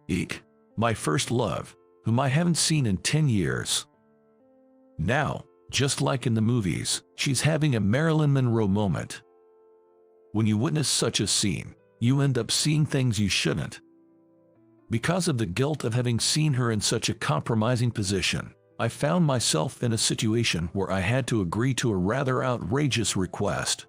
Eek. My first love, whom I haven't seen in 10 years. Now, just like in the movies, she's having a Marilyn Monroe moment. When you witness such a scene, you end up seeing things you shouldn't. Because of the guilt of having seen her in such a compromising position, I found myself in a situation where I had to agree to a rather outrageous request.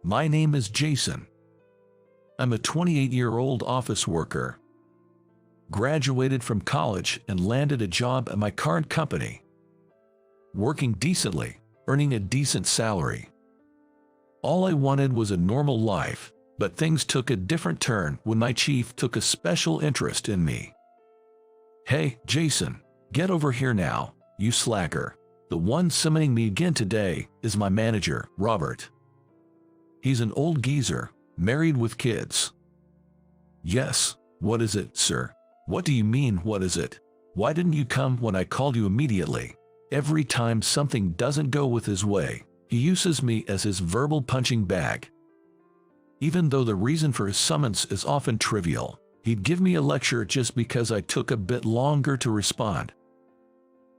My name is Jason. I'm a 28-year-old office worker. Graduated from college and landed a job at my current company. Working decently, earning a decent salary. All I wanted was a normal life, but things took a different turn when my chief took a special interest in me. Hey, Jason, get over here now, you slacker. The one summoning me again today is my manager, Robert. He's an old geezer, married with kids. Yes, what is it, sir? What do you mean, what is it? Why didn't you come when I called you immediately? Every time something doesn't go with his way, he uses me as his verbal punching bag. Even though the reason for his summons is often trivial, he'd give me a lecture just because I took a bit longer to respond.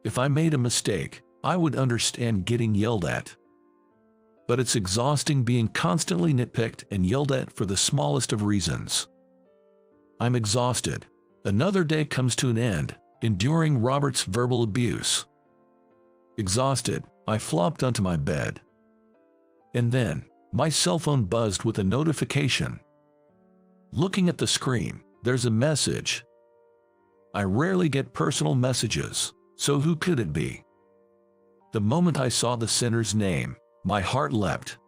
If I made a mistake, I would understand getting yelled at. But it's exhausting being constantly nitpicked and yelled at for the smallest of reasons. I'm exhausted. Another day comes to an end, enduring Robert's verbal abuse. Exhausted, I flopped onto my bed. And then, my cell phone buzzed with a notification. Looking at the screen, there's a message. I rarely get personal messages, so who could it be? The moment I saw the sender's name, my heart leapt.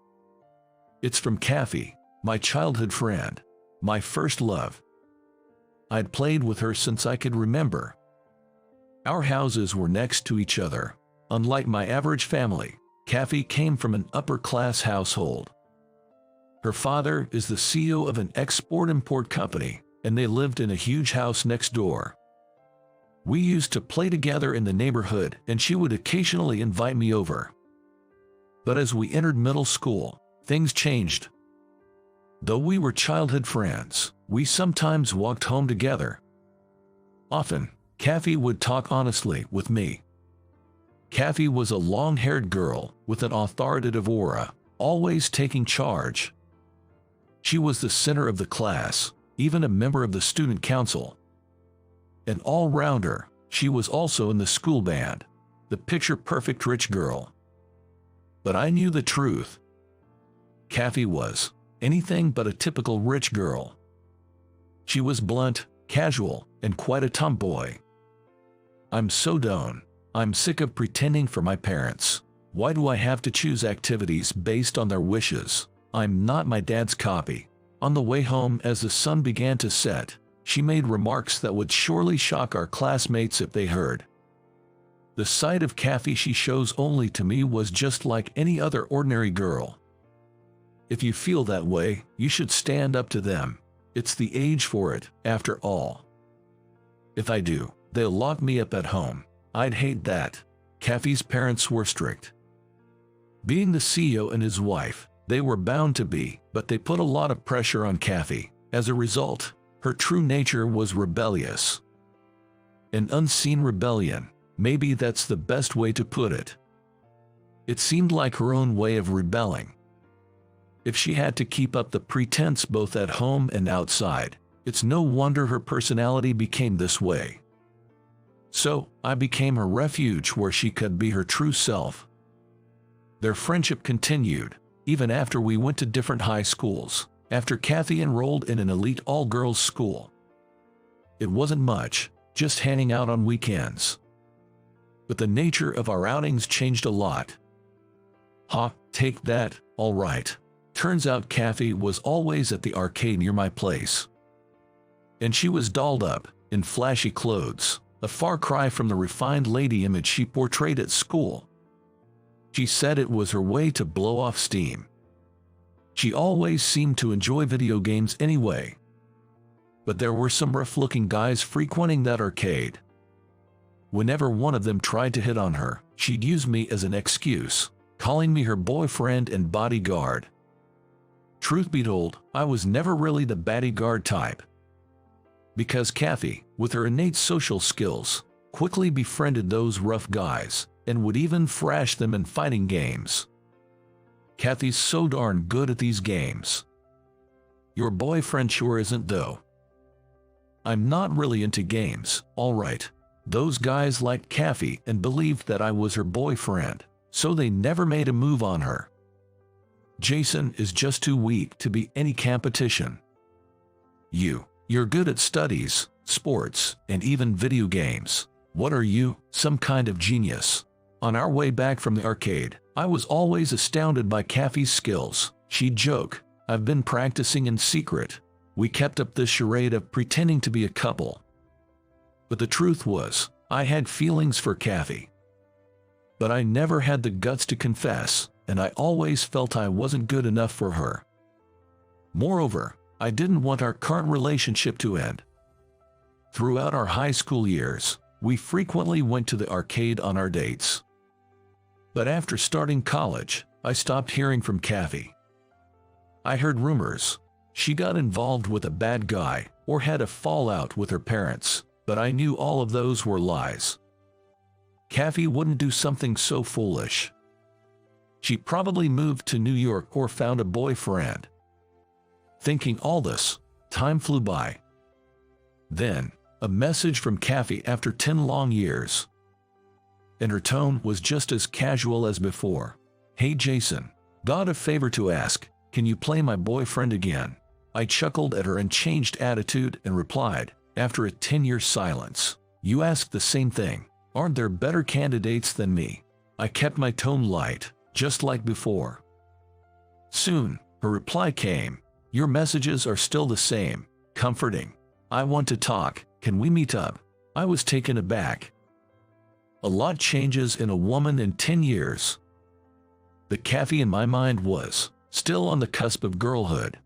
It's from Kathy, my childhood friend, my first love. I'd played with her since I could remember. Our houses were next to each other. Unlike my average family, Kathy came from an upper-class household. Her father is the CEO of an export-import company, and they lived in a huge house next door. We used to play together in the neighborhood, and she would occasionally invite me over. But as we entered middle school, things changed. Though we were childhood friends, we sometimes walked home together. Often, Kathy would talk honestly with me. Kathy was a long-haired girl with an authoritative aura, always taking charge. She was the center of the class, even a member of the student council. An all-rounder, she was also in the school band, the picture-perfect rich girl. But I knew the truth. Kathy was anything but a typical rich girl. She was blunt, casual, and quite a tomboy. I'm so done. I'm sick of pretending for my parents. Why do I have to choose activities based on their wishes? I'm not my dad's copy. On the way home, as the sun began to set, she made remarks that would surely shock our classmates if they heard. The sight of Kathy she shows only to me was just like any other ordinary girl. If you feel that way, you should stand up to them. It's the age for it, after all. If I do, they'll lock me up at home. I'd hate that. Kathy's parents were strict. Being the CEO and his wife, they were bound to be, but they put a lot of pressure on Kathy. As a result, her true nature was rebellious. An unseen rebellion, maybe that's the best way to put it. It seemed like her own way of rebelling. If she had to keep up the pretense both at home and outside, it's no wonder her personality became this way. So, I became her refuge where she could be her true self. Their friendship continued, even after we went to different high schools, after Kathy enrolled in an elite all-girls school. It wasn't much, just hanging out on weekends. But the nature of our outings changed a lot. Take that, all right. Turns out Kathy was always at the arcade near my place. And she was dolled up, in flashy clothes. A far cry from the refined lady image she portrayed at school. She said it was her way to blow off steam. She always seemed to enjoy video games anyway. But there were some rough-looking guys frequenting that arcade. Whenever one of them tried to hit on her, she'd use me as an excuse, calling me her boyfriend and bodyguard. Truth be told, I was never really the bodyguard type. because Kathy, with her innate social skills, quickly befriended those rough guys and would even thrash them in fighting games. Kathy's so darn good at these games. Your boyfriend sure isn't though. I'm not really into games, alright. Those guys liked Kathy and believed that I was her boyfriend, so they never made a move on her. Jason is just too weak to be any competition. You're good at studies, sports, and even video games. What are you, some kind of genius? On our way back from the arcade, I was always astounded by Kathy's skills. She'd joke, "I've been practicing in secret." We kept up this charade of pretending to be a couple. But the truth was, I had feelings for Kathy. But I never had the guts to confess, and I always felt I wasn't good enough for her. Moreover, I didn't want our current relationship to end. Throughout our high school years, we frequently went to the arcade on our dates. But after starting college, I stopped hearing from Kathy. I heard rumors. She got involved with a bad guy or had a fallout with her parents, but I knew all of those were lies. Kathy wouldn't do something so foolish. She probably moved to New York or found a boyfriend. Thinking all this, time flew by. Then, a message from Kathy after 10 long years. And her tone was just as casual as before. "Hey Jason, got a favor to ask, can you play my boyfriend again?" I chuckled at her unchanged attitude and replied, after a 10-year silence, "You asked the same thing. Aren't there better candidates than me?" I kept my tone light, just like before. Soon, her reply came. "Your messages are still the same, comforting. I want to talk, can we meet up?" I was taken aback. A lot changes in a woman in 10 years. The Kathy in my mind was still on the cusp of girlhood.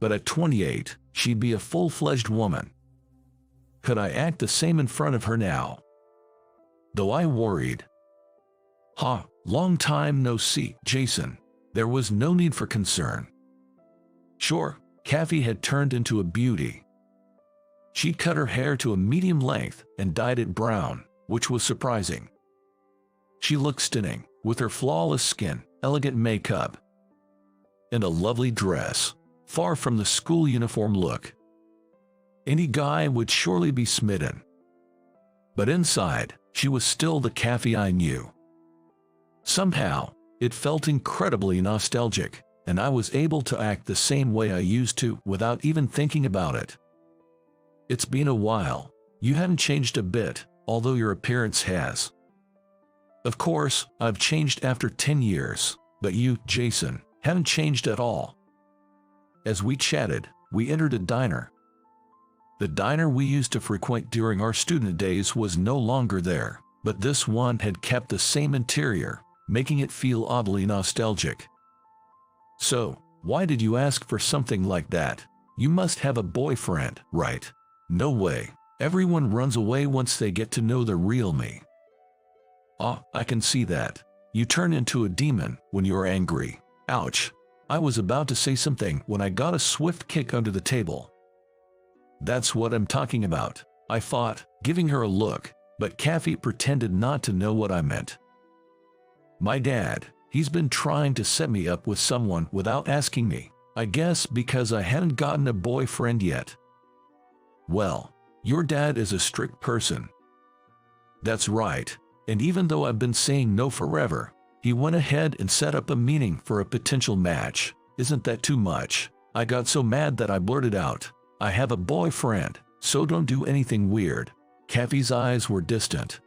But at 28, she'd be a full-fledged woman. Could I act the same in front of her now? Though I worried. Long time no see, Jason. There was no need for concern. Sure, Kathy had turned into a beauty. She'd cut her hair to a medium length and dyed it brown, which was surprising. She looked stunning, with her flawless skin, elegant makeup, and a lovely dress, far from the school uniform look. Any guy would surely be smitten. But inside, she was still the Kathy I knew. Somehow, it felt incredibly nostalgic, and I was able to act the same way I used to without even thinking about it. "It's been a while. You haven't changed a bit, although your appearance has." Of course, I've changed after 10 years, but you, Jason, haven't changed at all. As we chatted, we entered a diner. The diner we used to frequent during our student days was no longer there, but this one had kept the same interior, making it feel oddly nostalgic. "So, why did you ask for something like that? You must have a boyfriend, right?" "No way. Everyone runs away once they get to know the real me." I can see that. You turn into a demon when you're angry." Ouch. I was about to say something when I got a swift kick under the table. "That's what I'm talking about," I thought, giving her a look, but Kathy pretended not to know what I meant. "My dad, he's been trying to set me up with someone without asking me, I guess because I hadn't gotten a boyfriend yet." "Well, your dad is a strict person." "That's right, and even though I've been saying no forever, he went ahead and set up a meeting for a potential match. Isn't that too much?" I got so mad that I blurted out, "I have a boyfriend, so don't do anything weird." Kathy's eyes were distant.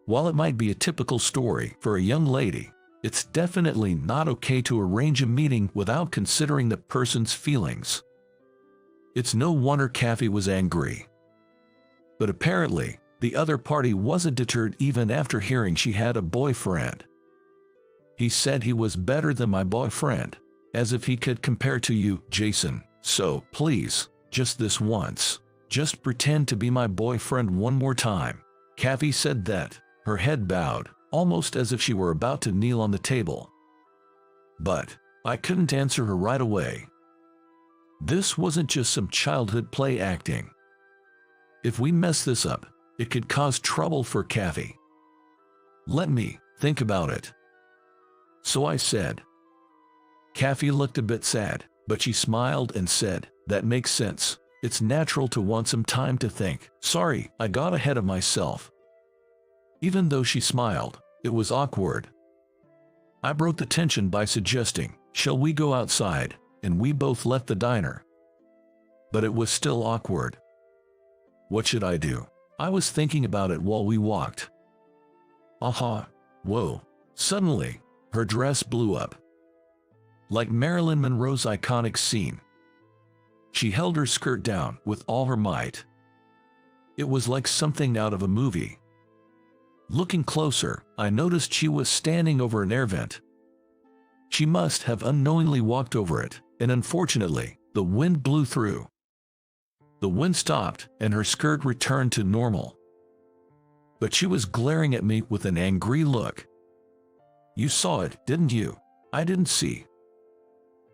While it might be a typical story for a young lady, it's definitely not okay to arrange a meeting without considering the person's feelings. It's no wonder Kathy was angry. But apparently, the other party wasn't deterred even after hearing she had a boyfriend. "He said he was better than my boyfriend, as if he could compare to you, Jason. So, please, just this once, just pretend to be my boyfriend one more time." Kathy said that, her head bowed, almost as if she were about to kneel on the table. But I couldn't answer her right away. This wasn't just some childhood play acting. If we mess this up, it could cause trouble for Kathy. Let me think about it. So I said. Kathy looked a bit sad, but she smiled and said, "That makes sense. It's natural to want some time to think." Sorry, I got ahead of myself. Even though she smiled, it was awkward. I broke the tension by suggesting, "Shall we go outside?" And we both left the diner. But it was still awkward. What should I do? I was thinking about it while we walked. Aha! Whoa! Suddenly, her dress blew up. Like Marilyn Monroe's iconic scene. She held her skirt down with all her might. It was like something out of a movie. Looking closer, I noticed she was standing over an air vent. She must have unknowingly walked over it, and unfortunately, the wind blew through. The wind stopped, and her skirt returned to normal. But she was glaring at me with an angry look. "You saw it, didn't you?" "I didn't see."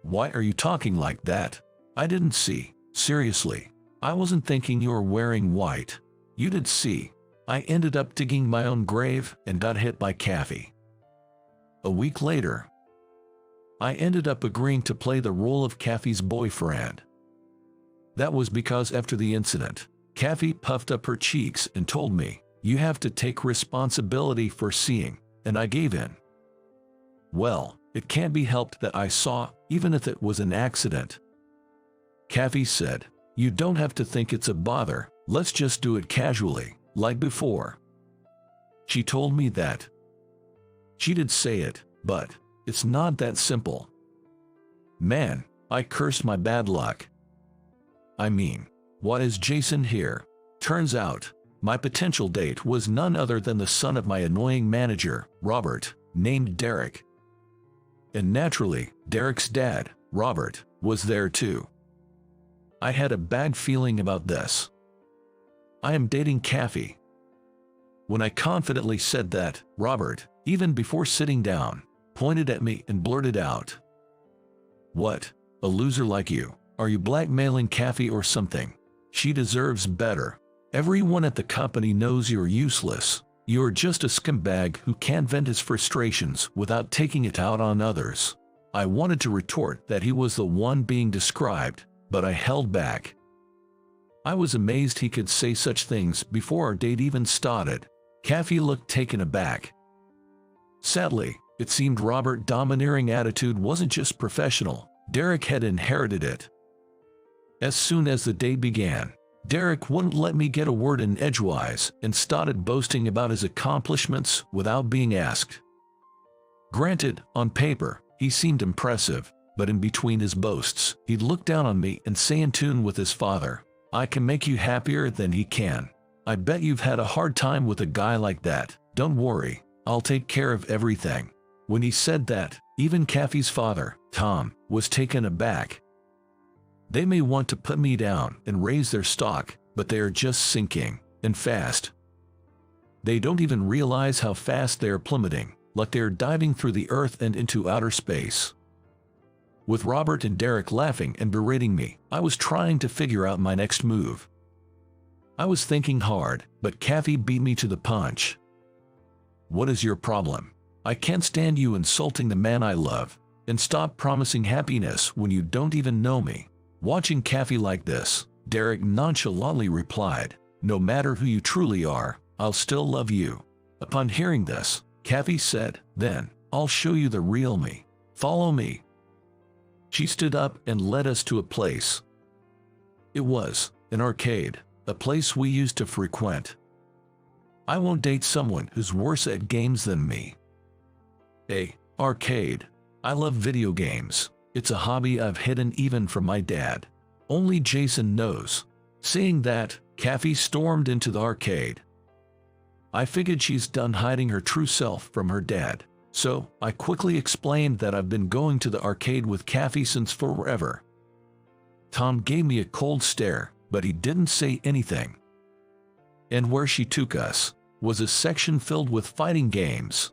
"Why are you talking like that?" "I didn't see. Seriously. I wasn't thinking you were wearing white." "You did see." I ended up digging my own grave and got hit by Kathy. A week later, I ended up agreeing to play the role of Kathy's boyfriend. That was because after the incident, Kathy puffed up her cheeks and told me, "You have to take responsibility for seeing," and I gave in. Well, it can't be helped that I saw, even if it was an accident. Kathy said, "You don't have to think it's a bother, let's just do it casually, like before." She told me that. She did say it, but it's not that simple. Man, I cursed my bad luck. I mean, what is Jason here? Turns out, my potential date was none other than the son of my annoying manager, Robert, named Derek. And naturally, Derek's dad, Robert, was there too. I had a bad feeling about this. I am dating Kathy. When I confidently said that, Robert, even before sitting down, pointed at me and blurted out, "What? A loser like you? Are you blackmailing Kathy or something? She deserves better. Everyone at the company knows you're useless. You're just a scumbag who can't vent his frustrations without taking it out on others." I wanted to retort that he was the one being described, but I held back. I was amazed he could say such things before our date even started. Kathy looked taken aback. Sadly, it seemed Robert's domineering attitude wasn't just professional, Derek had inherited it. As soon as the day began, Derek wouldn't let me get a word in edgewise and started boasting about his accomplishments without being asked. Granted, on paper, he seemed impressive, but in between his boasts, he'd look down on me and say in tune with his father, "I can make you happier than he can. I bet you've had a hard time with a guy like that. Don't worry, I'll take care of everything." When he said that, even Kathy's father, Tom, was taken aback. They may want to put me down and raise their stock, but they are just sinking, and fast. They don't even realize how fast they are plummeting, like they are diving through the earth and into outer space. With Robert and Derek laughing and berating me, I was trying to figure out my next move. I was thinking hard, but Kathy beat me to the punch. "What is your problem? I can't stand you insulting the man I love, and stop promising happiness when you don't even know me." Watching Kathy like this, Derek nonchalantly replied, "No matter who you truly are, I'll still love you." Upon hearing this, Kathy said, "Then, I'll show you the real me. Follow me." She stood up and led us to a place. It was an arcade, a place we used to frequent. I won't date someone who's worse at games than me. Arcade. I love video games. It's a hobby I've hidden even from my dad. Only Jason knows. Seeing that, Kathy stormed into the arcade. I figured she's done hiding her true self from her dad, so I quickly explained that I've been going to the arcade with Kathy since forever. Tom gave me a cold stare, but he didn't say anything. And where she took us was a section filled with fighting games.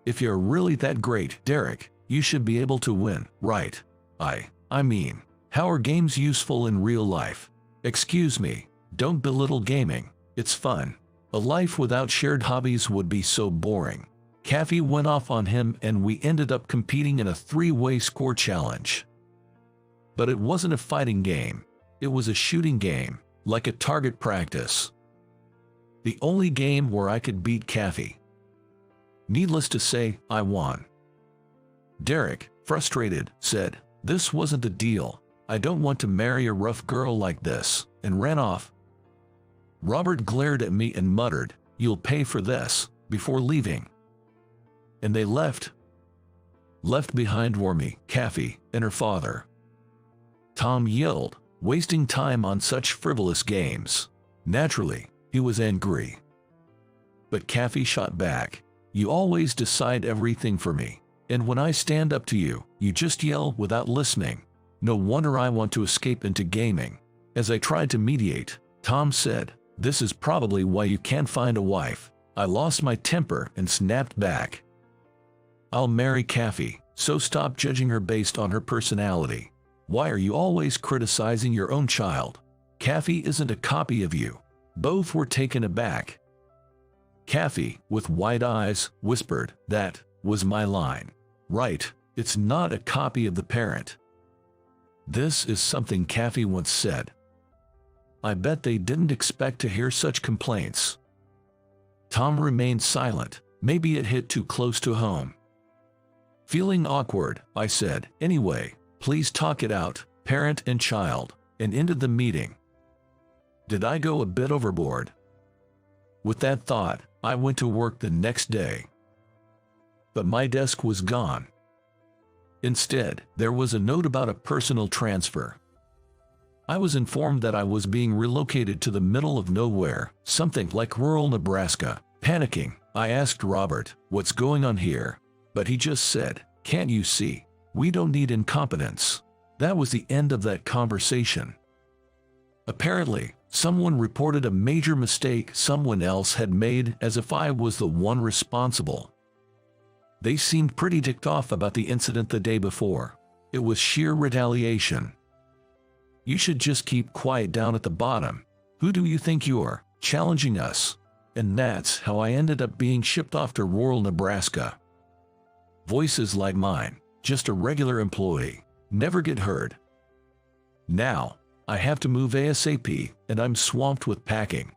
If you're really that great, Derek, you should be able to win, right? I mean, How are games useful in real life? Excuse me, don't belittle gaming. It's fun. A life without shared hobbies would be so boring. Kathy went off on him and we ended up competing in a 3-way score challenge. But it wasn't a fighting game. It was a shooting game, like a target practice. The only game where I could beat Kathy. Needless to say, I won. Derek, frustrated, said, "This wasn't the deal. I don't want to marry a rough girl like this," and ran off. Robert glared at me and muttered, "You'll pay for this," before leaving. And they left. Left behind were me, Kathy, and her father. Tom yelled, wasting time on such frivolous games. Naturally, he was angry. But Kathy shot back, "You always decide everything for me. And when I stand up to you, you just yell without listening. No wonder I want to escape into gaming." As I tried to mediate, Tom said, "This is probably why you can't find a wife." I lost my temper and snapped back. "I'll marry Kathy, so stop judging her based on her personality. Why are you always criticizing your own child? Kathy isn't a copy of you." Both were taken aback. Kathy, with wide eyes, whispered, "That was my line. Right, it's not a copy of the parent." This is something Kathy once said. I bet they didn't expect to hear such complaints. Tom remained silent. Maybe it hit too close to home. Feeling awkward, I said, "Anyway, please talk it out, parent and child," and ended the meeting. Did I go a bit overboard? With that thought, I went to work the next day. But my desk was gone. Instead, there was a note about a personal transfer. I was informed that I was being relocated to the middle of nowhere, something like rural Nebraska. Panicking, I asked Robert, "What's going on here?" But he just said, "Can't you see? We don't need incompetence." That was the end of that conversation. Apparently, someone reported a major mistake someone else had made as if I was the one responsible. They seemed pretty ticked off about the incident the day before. It was sheer retaliation. You should just keep quiet down at the bottom. Who do you think you are, challenging us? And that's how I ended up being shipped off to rural Nebraska. Voices like mine, just a regular employee, never get heard. Now, I have to move ASAP, and I'm swamped with packing.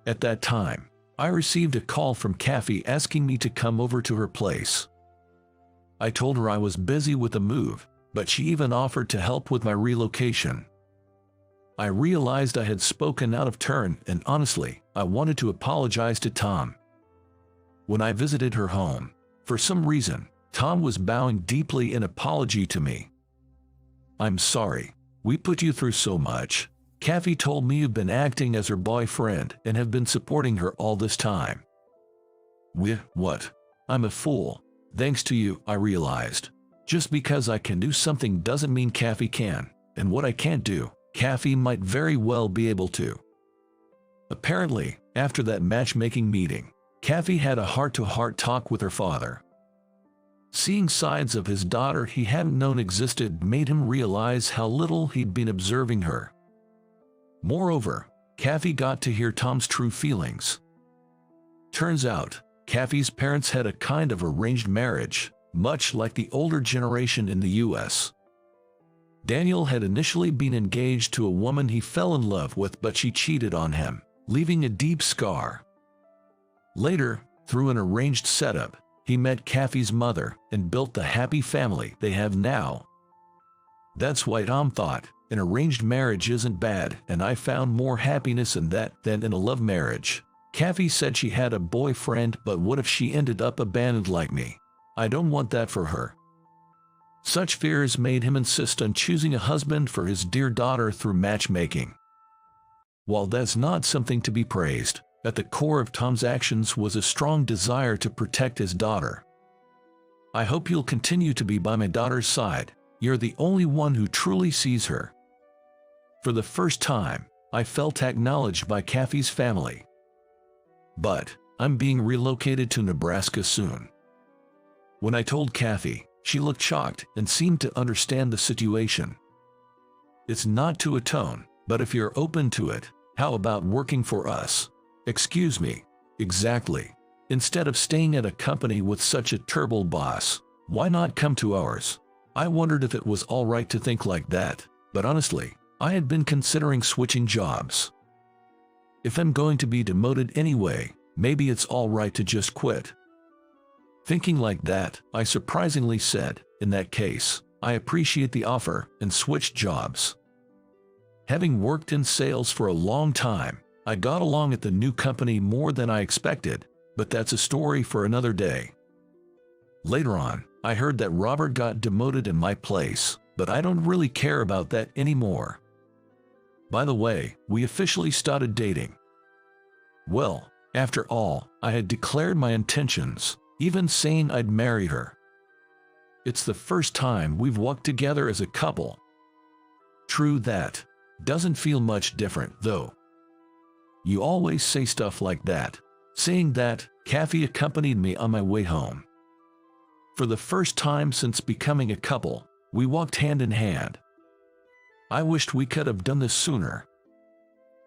At that time, I received a call from Kathy asking me to come over to her place. I told her I was busy with the move, but she even offered to help with my relocation. I realized I had spoken out of turn, and honestly, I wanted to apologize to Tom. When I visited her home, for some reason, Tom was bowing deeply in apology to me. "I'm sorry. We put you through so much. Kathy told me you've been acting as her boyfriend and have been supporting her all this time." What? I'm a fool. Thanks to you, I realized. Just because I can do something doesn't mean Kathy can, and what I can't do, Kathy might very well be able to. Apparently, after that matchmaking meeting, Kathy had a heart-to-heart talk with her father. Seeing sides of his daughter he hadn't known existed made him realize how little he'd been observing her. Moreover, Kathy got to hear Tom's true feelings. Turns out, Kathy's parents had a kind of arranged marriage, much like the older generation in the U.S. Daniel had initially been engaged to a woman he fell in love with, but she cheated on him, leaving a deep scar. Later, through an arranged setup, he met Kathy's mother and built the happy family they have now. That's why Tom thought an arranged marriage isn't bad, and I found more happiness in that than in a love marriage. Kathy said she had a boyfriend, but what if she ended up abandoned like me? I don't want that for her. Such fears made him insist on choosing a husband for his dear daughter through matchmaking. While that's not something to be praised, at the core of Tom's actions was a strong desire to protect his daughter. "I hope you'll continue to be by my daughter's side. You're the only one who truly sees her." For the first time, I felt acknowledged by Kathy's family. But I'm being relocated to Nebraska soon. When I told Kathy, she looked shocked and seemed to understand the situation. It's not to atone, but if you're open to it, how about working for us? Excuse me. Exactly. Instead of staying at a company with such a terrible boss, why not come to ours? I wondered if it was all right to think like that, but honestly, I had been considering switching jobs. If I'm going to be demoted anyway, maybe it's all right to just quit. Thinking like that, I surprisingly said, in that case, I appreciate the offer, and switched jobs. Having worked in sales for a long time, I got along at the new company more than I expected, but that's a story for another day. Later on, I heard that Robert got demoted in my place, but I don't really care about that anymore. By the way, we officially started dating. Well, after all, I had declared my intentions, even saying I'd marry her. It's the first time we've walked together as a couple. True that. Doesn't feel much different, though. You always say stuff like that. Saying that, Kathy accompanied me on my way home. For the first time since becoming a couple, we walked hand in hand. I wished we could have done this sooner.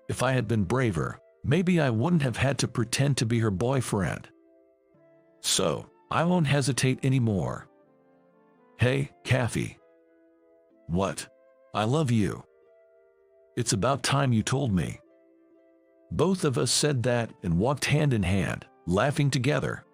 If I had been braver, maybe I wouldn't have had to pretend to be her boyfriend. So, I won't hesitate anymore. Hey, Kathy. What? I love you. It's about time you told me. Both of us said that and walked hand in hand, laughing together.